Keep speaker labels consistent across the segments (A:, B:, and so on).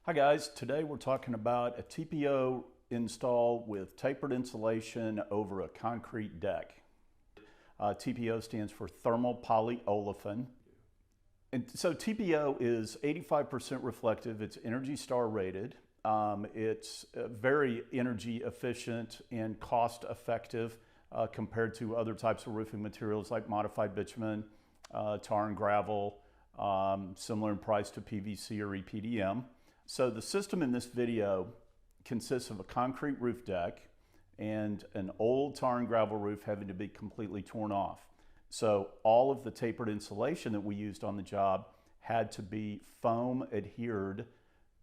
A: Hi guys, today we're talking about a TPO install with tapered insulation over a concrete deck. TPO stands for Thermopolyolefin. And so TPO is 85% reflective, it's Energy Star rated. It's very energy efficient and cost effective compared to other types of roofing materials like modified bitumen, tar and gravel, similar in price to PVC or EPDM. So the system in this video consists of a concrete roof deck and an old tar and gravel roof having to be completely torn off. So all of the tapered insulation that we used on the job had to be foam adhered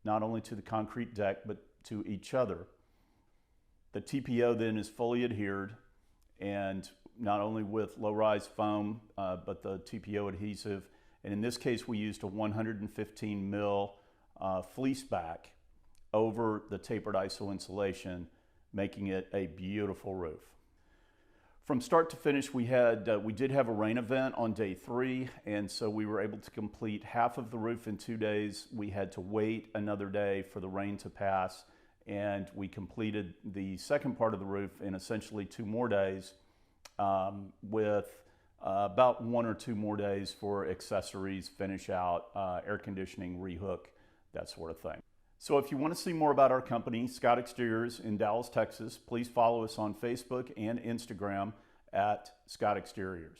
A: not only to the concrete deck but to each other. The TPO then is fully adhered, and not only with low-rise foam but the TPO adhesive, and in this case we used a 115 mil fleece back over the tapered iso insulation, making it a beautiful roof. From start to finish, we did have a rain event on day 3, and so we were able to complete half of the roof in 2 days. We had to wait another day for the rain to pass, and we completed the second part of the roof in essentially 2 more days, with about 1 or 2 more days for accessories, finish out, air conditioning, rehook, that sort of thing. So if you want to see more about our company, Scott Exteriors in Dallas, Texas, please follow us on Facebook and Instagram at Scott Exteriors.